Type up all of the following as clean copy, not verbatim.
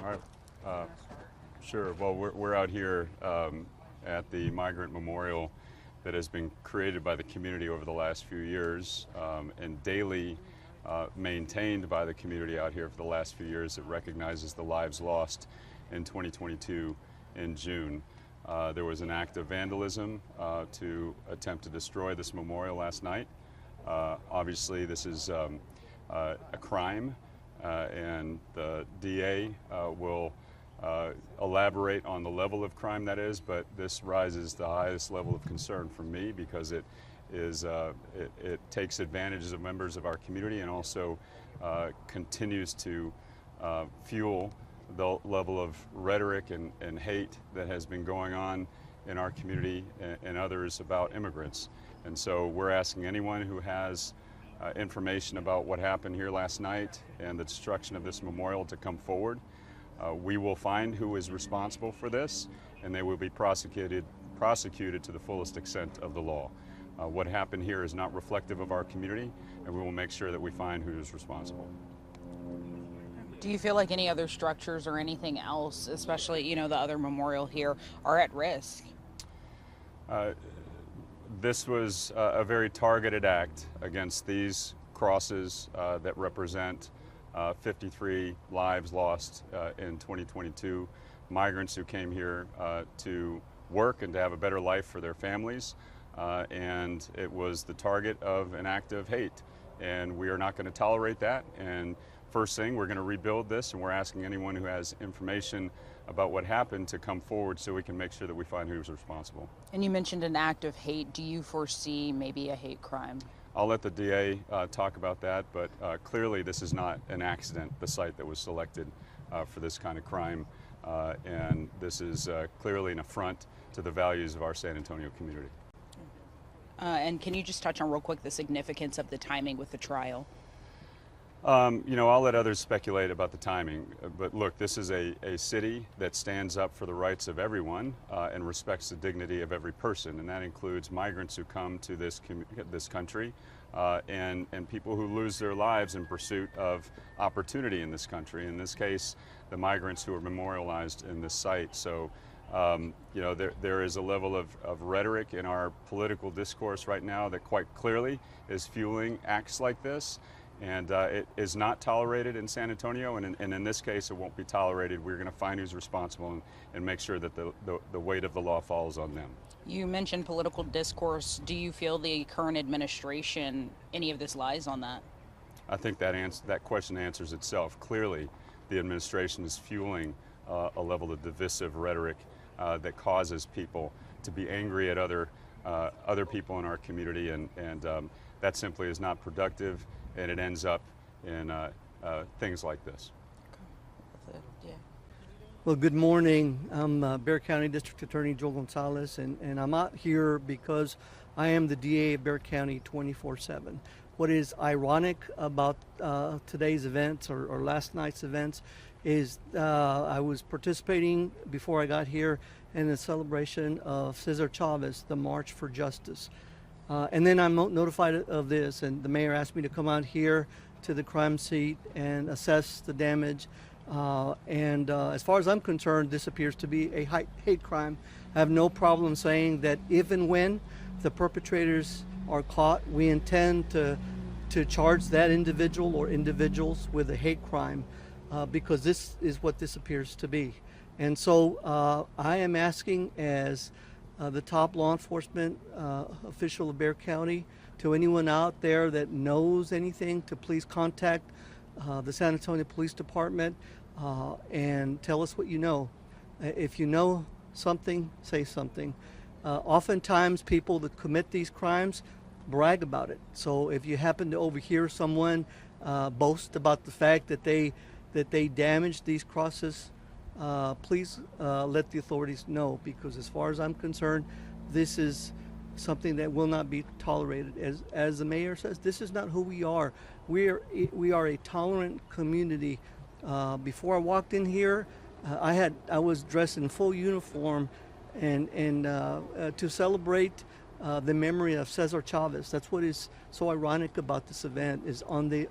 All right. Sure. Well, we're out here at the Migrant Memorial that has been created by the community over the last few years and daily maintained by the community out here for the last few years. It recognizes the lives lost in 2022 in June. There was an act of vandalism to attempt to destroy this memorial last night. Obviously, this is a crime, and the DA will elaborate on the level of crime that is, but this rises to the highest level of concern for me because it takes advantages of members of our community and also continues to fuel the level of rhetoric and hate that has been going on in our community and others about immigrants. And so we're asking anyone who has information about what happened here last night and the destruction of this memorial to come forward. We will find who is responsible for this, and they will be prosecuted to the fullest extent of the law. What happened here is not reflective of our community, and we will make sure that we find who is responsible. Do you feel like any other structures or anything else, especially, the other memorial here, are at risk? This was a very targeted act against these crosses that represent 53 lives lost in 2022, migrants who came here to work and to have a better life for their families, and it was the target of an act of hate, and we are not going to tolerate that. And first thing, we're going to rebuild this, and we're asking anyone who has information about what happened to come forward so we can make sure that we find who's responsible. And you mentioned an act of hate. Do you foresee maybe a hate crime? I'll let the DA talk about that, but clearly this is not an accident, the site that was selected for this kind of crime, and this is clearly an affront to the values of our San Antonio community. And can you just touch on real quick the significance of the timing with the trial? I'll let others speculate about the timing, but look, this is a city that stands up for the rights of everyone and respects the dignity of every person, and that includes migrants who come to this country and people who lose their lives in pursuit of opportunity in this country. In this case, the migrants who are memorialized in this site. So, there is a level of rhetoric in our political discourse right now that quite clearly is fueling acts like this. And it is not tolerated in San Antonio, and in this case, it won't be tolerated. We're going to find who's responsible and make sure that the weight of the law falls on them. You mentioned political discourse. Do you feel the current administration, any of this lies on that? I think that question answers itself. Clearly, the administration is fueling a level of divisive rhetoric that causes people to be angry at other people in our community, and that simply is not productive. And it ends up in things like this. Yeah. Well, good morning. I'm Bexar County District Attorney Joel Gonzalez, and I'm out here because I am the DA of Bexar County 24/7. What is ironic about today's events or last night's events is I was participating before I got here in the celebration of Cesar Chavez, the March for Justice. And then I'm notified of this, and the mayor asked me to come out here to the crime scene and assess the damage. As far as I'm concerned, this appears to be a hate crime. I have no problem saying that if and when the perpetrators are caught, we intend to charge that individual or individuals with a hate crime because this is what this appears to be. And so I am asking as the top law enforcement official of Bexar County, to anyone out there that knows anything, to please contact the San Antonio Police Department and tell us what you know. If you know something, say something. Oftentimes people that commit these crimes brag about it. So if you happen to overhear someone boast about the fact that they damaged these crosses, please let the authorities know, because as far as I'm concerned, this is something that will not be tolerated. As the mayor says, this is not who we are. We are a tolerant community. Before I walked in here, I was dressed in full uniform and to celebrate the memory of Cesar Chavez. That's what is so ironic about this event, is on the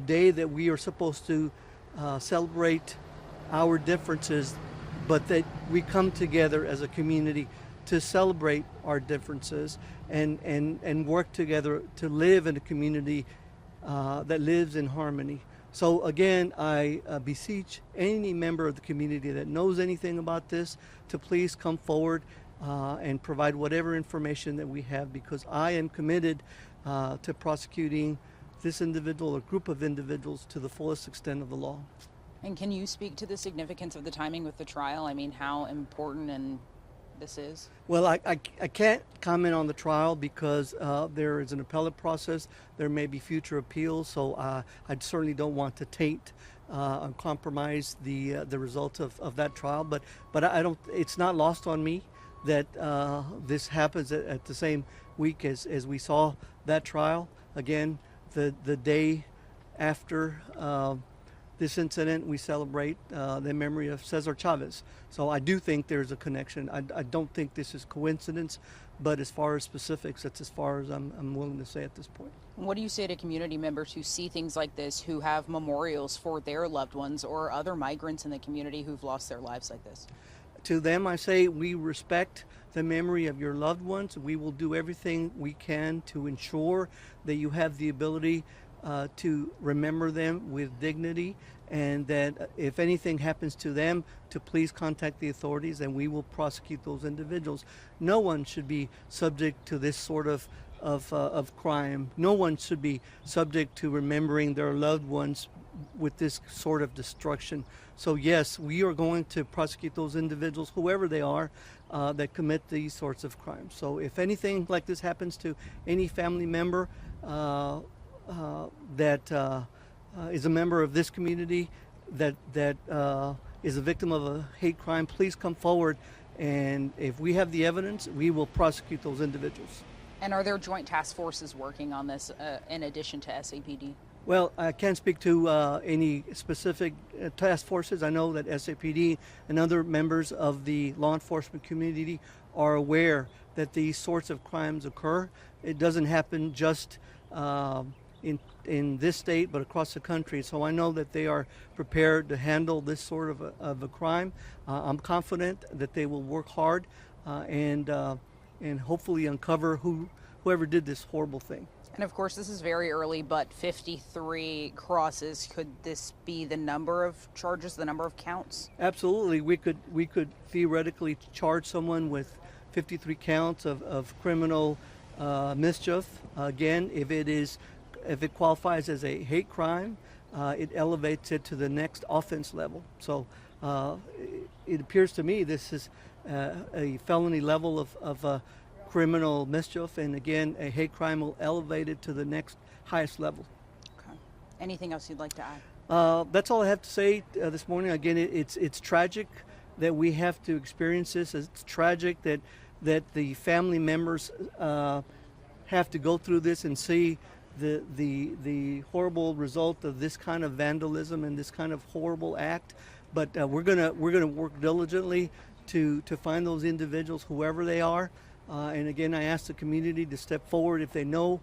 day that we are supposed to celebrate our differences, but that we come together as a community to celebrate our differences and work together to live in a community that lives in harmony. So again, I beseech any member of the community that knows anything about this to please come forward and provide whatever information that we have, because I am committed to prosecuting this individual or group of individuals to the fullest extent of the law. And can you speak to the significance of the timing with the trial? I mean, how important and this is? Well, I can't comment on the trial because there is an appellate process. There may be future appeals, so I certainly don't want to taint or compromise the results of that trial. But I don't. It's not lost on me that this happens at the same week as we saw that trial. Again, the day after this incident, we celebrate the memory of Cesar Chavez. So I do think there's a connection. I don't think this is coincidence, but as far as specifics, that's as far as I'm willing to say at this point. What do you say to community members who see things like this, who have memorials for their loved ones or other migrants in the community who've lost their lives like this? To them, I say we respect the memory of your loved ones. We will do everything we can to ensure that you have the ability to remember them with dignity, and that if anything happens to them, to please contact the authorities and we will prosecute those individuals. No one should be subject to this sort of crime. No one should be subject to remembering their loved ones with this sort of destruction. So yes, we are going to prosecute those individuals, whoever they are, that commit these sorts of crimes. So if anything like this happens to any family member that is a member of this community that is a victim of a hate crime, please come forward, and if we have the evidence, we will prosecute those individuals. And are there joint task forces working on this in addition to SAPD? Well, I can't speak to any specific task forces. I know that SAPD and other members of the law enforcement community are aware that these sorts of crimes occur. It doesn't happen just in this state, but across the country. So I know that they are prepared to handle this sort of a crime. I'm confident that they will work hard and hopefully uncover whoever did this horrible thing. And of course, this is very early, but 53 crosses. Could this be the number of charges, the number of counts? Absolutely. We could theoretically charge someone with 53 counts of criminal mischief. Again, if it qualifies as a hate crime, it elevates it to the next offense level. So it appears to me this is a felony level of criminal mischief, and again, a hate crime will elevate it to the next highest level. Okay. Anything else you'd like to add? That's all I have to say this morning. Again, it's tragic that we have to experience this. It's tragic that the family members have to go through this and see the horrible result of this kind of vandalism and this kind of horrible act. But we're gonna work diligently to find those individuals, whoever they are. And again, I ask the community to step forward if they know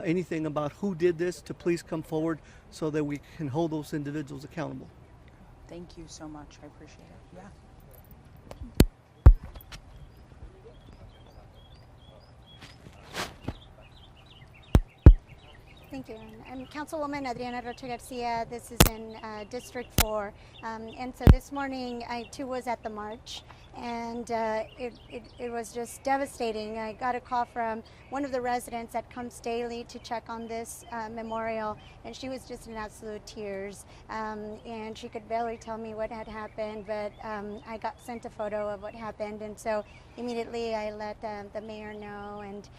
anything about who did this, to please come forward so that we can hold those individuals accountable. Thank you so much. I appreciate it. Yeah. Thank you. I'm Councilwoman Adriana Rocha Garcia. This is in District 4. And so this morning I too was at the march, and it was just devastating. I got a call from one of the residents that comes daily to check on this memorial, and she was just in absolute tears. And she could barely tell me what had happened, but I got sent a photo of what happened, and so immediately I let the mayor know, and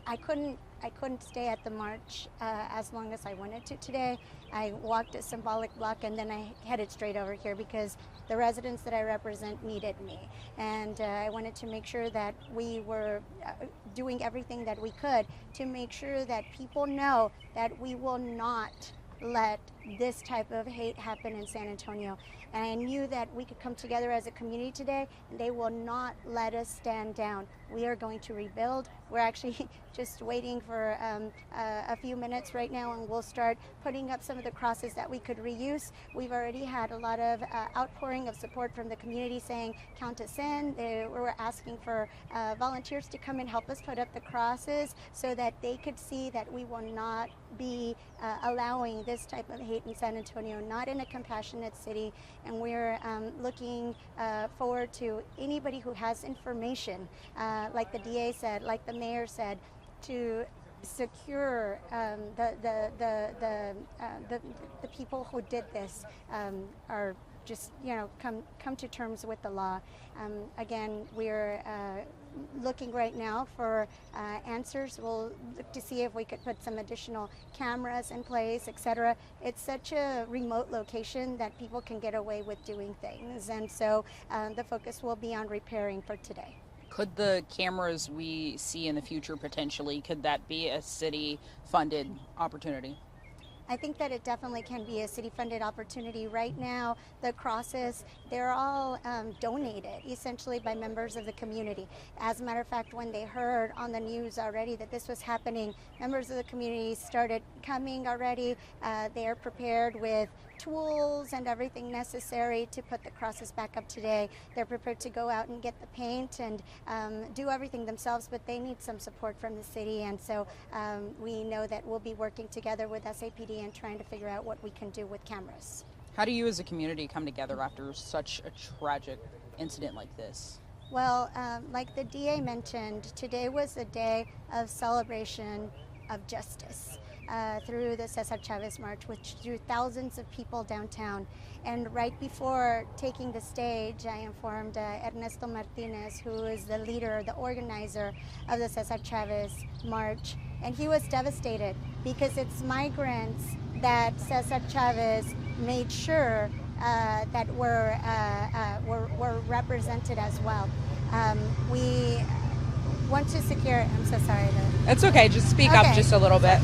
I couldn't stay at the march as long as I wanted to today. I walked a symbolic block, and then I headed straight over here because the residents that I represent needed me. And I wanted to make sure that we were doing everything that we could to make sure that people know that we will not let this type of hate happen in San Antonio. And I knew that we could come together as a community today, and they will not let us stand down. We are going to rebuild. We're actually just waiting for a few minutes right now, and we'll start putting up some of the crosses that we could reuse. We've already had a lot of outpouring of support from the community saying, count us in. We're asking for volunteers to come and help us put up the crosses so that they could see that we will not be allowing this type of hate in San Antonio, not in a compassionate city. And we're looking forward to anybody who has information, like the DA said, like the mayor said, to secure the people who did this are just, come to terms with the law. Again, we're looking right now for answers. We'll look to see if we could put some additional cameras in place, etc. It's such a remote location that people can get away with doing things, and so the focus will be on repairing for today. Could the cameras we see in the future potentially, could that be a city-funded opportunity? I think that it definitely can be a city-funded opportunity. Right now, the crosses, they're all donated, essentially by members of the community. As a matter of fact, when they heard on the news already that this was happening, members of the community started coming already. They are prepared with tools and everything necessary to put the crosses back up today. They're prepared to go out and get the paint and do everything themselves, but they need some support from the city, and so we know that we'll be working together with SAPD and trying to figure out what we can do with cameras. How do you as a community come together after such a tragic incident like this? Well, like the DA mentioned, today was a day of celebration of justice. Through the Cesar Chavez March, which drew thousands of people downtown. And right before taking the stage, I informed Ernesto Martinez, who is the leader, the organizer of the Cesar Chavez March, and he was devastated because it's migrants that Cesar Chavez made sure that were represented as well. We want to secure, I'm so sorry. It's okay, just speak up just a little bit.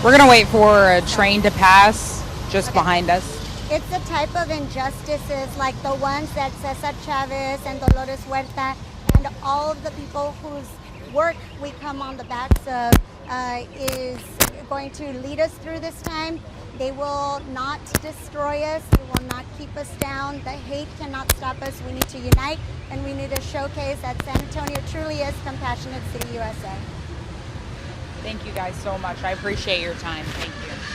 We're going to wait for a train to pass just behind us. It's the type of injustices like the ones that Cesar Chavez and Dolores Huerta and all of the people whose work we come on the backs of is going to lead us through this time. They will not destroy us. They will not keep us down. The hate cannot stop us. We need to unite, and we need to showcase that San Antonio truly is Compassionate City, USA. Thank you guys so much. I appreciate your time. Thank you.